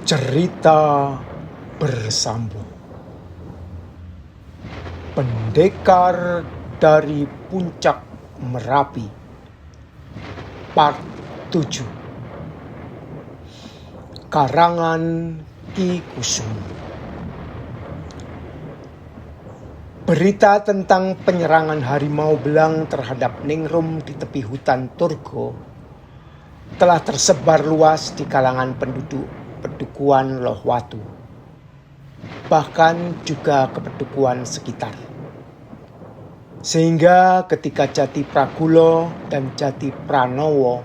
Cerita bersambung. Pendekar dari Puncak Merapi, Part 7. Karangan Ki Kusumo. Berita tentang penyerangan harimau belang terhadap Ningrum di tepi hutan Turgo telah tersebar luas di kalangan penduduk Pedukuhan Lohwatu, bahkan juga ke pedukuhan sekitar. Sehingga ketika Jati Pragulo dan Jati Pranowo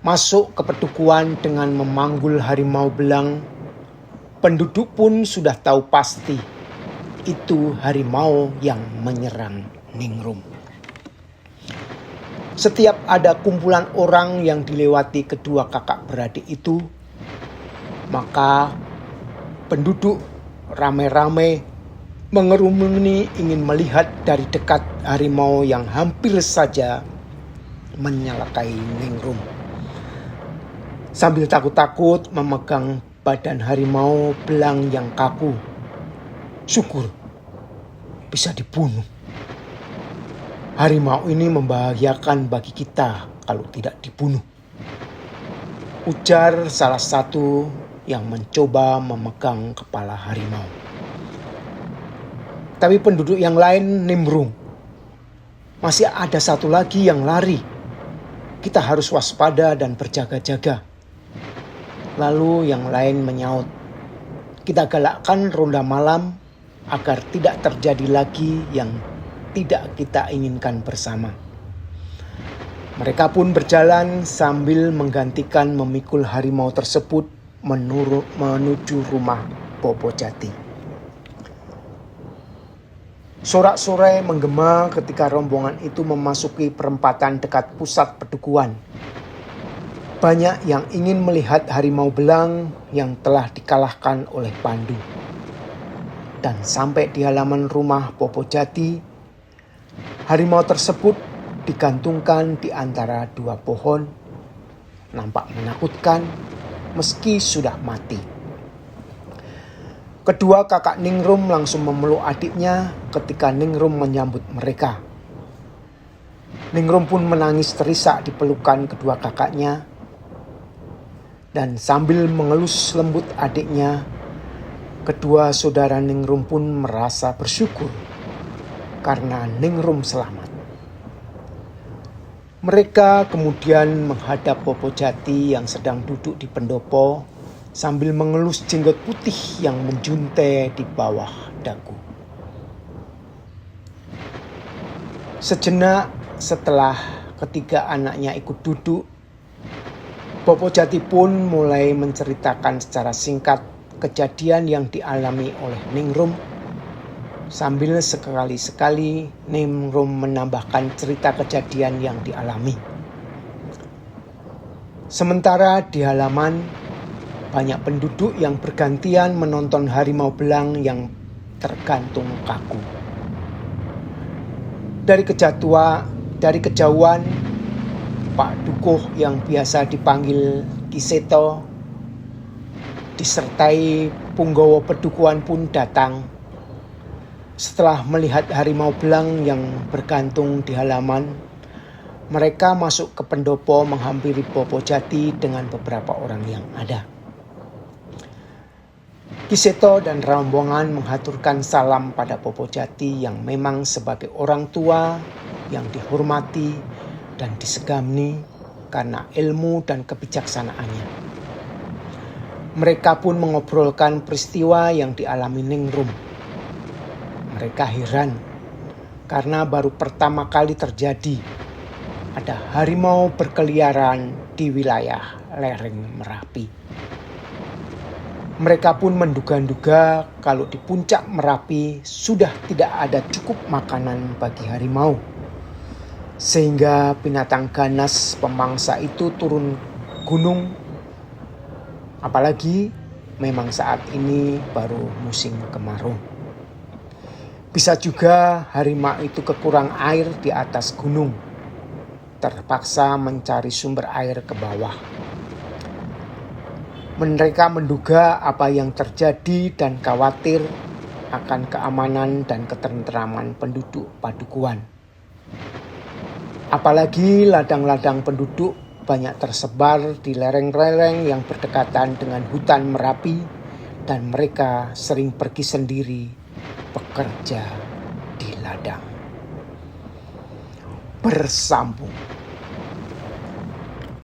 masuk ke pedukuhan dengan memanggul harimau belang, penduduk pun sudah tahu pasti itu harimau yang menyerang Ningrum. Setiap ada kumpulan orang yang dilewati kedua kakak beradik itu, maka penduduk ramai-ramai mengerumuni ingin melihat dari dekat harimau yang hampir saja menyalakai Ningrum. Sambil takut-takut memegang badan harimau belang yang kaku. Syukur bisa dibunuh. Harimau ini membahayakan bagi kita kalau tidak dibunuh, ujar salah satu yang mencoba memegang kepala harimau. Tapi penduduk yang lain nimbrung. Masih ada satu lagi yang lari. Kita harus waspada dan berjaga-jaga. Lalu yang lain menyaut, kita galakkan ronda malam agar tidak terjadi lagi yang tidak kita inginkan bersama. Mereka pun berjalan sambil menggantikan memikul harimau tersebut menuju rumah Bobo Jati. Sorak-sorai menggema ketika rombongan itu memasuki perempatan dekat pusat pedukuhan. Banyak yang ingin melihat harimau belang yang telah dikalahkan oleh Pandu. Dan sampai di halaman rumah Bobo Jati, harimau tersebut digantungkan di antara dua pohon, nampak menakutkan meski sudah mati. Kedua kakak Ningrum langsung memeluk adiknya ketika Ningrum menyambut mereka. Ningrum pun menangis terisak di pelukan kedua kakaknya, dan sambil mengelus lembut adiknya, kedua saudara Ningrum pun merasa bersyukur karena Ningrum selamat. Mereka kemudian menghadap Bobo Jati yang sedang duduk di pendopo sambil mengelus jenggot putih yang menjuntai di bawah dagu. Sejenak setelah ketiga anaknya ikut duduk, Bobo Jati pun mulai menceritakan secara singkat kejadian yang dialami oleh Ningrum. Sambil sekali-sekali Ningrum menambahkan cerita kejadian yang dialami. Sementara di halaman, banyak penduduk yang bergantian menonton harimau belang yang tergantung kaku. Dari kejauhan, Pak Dukuh yang biasa dipanggil Kiseto disertai punggawa pedukuhan pun datang. Setelah melihat harimau belang yang bergantung di halaman, mereka masuk ke pendopo menghampiri Bobo Jati dengan beberapa orang yang ada. Kiseto dan rombongan menghaturkan salam pada Bobo Jati yang memang sebagai orang tua yang dihormati dan disegani karena ilmu dan kebijaksanaannya. Mereka pun mengobrolkan peristiwa yang dialami Ningrum. Mereka heran karena baru pertama kali terjadi ada harimau berkeliaran di wilayah lereng Merapi. Mereka pun menduga-duga kalau di puncak Merapi sudah tidak ada cukup makanan bagi harimau, sehingga binatang ganas pemangsa itu turun gunung. Apalagi memang saat ini baru musim kemarau. Bisa juga harimau itu kekurang air di atas gunung, terpaksa mencari sumber air ke bawah. Mereka menduga apa yang terjadi dan khawatir akan keamanan dan ketentraman penduduk Padukuhan. Apalagi ladang-ladang penduduk banyak tersebar di lereng-lereng yang berdekatan dengan hutan Merapi, dan mereka sering pergi sendiri bekerja di ladang. Bersambung.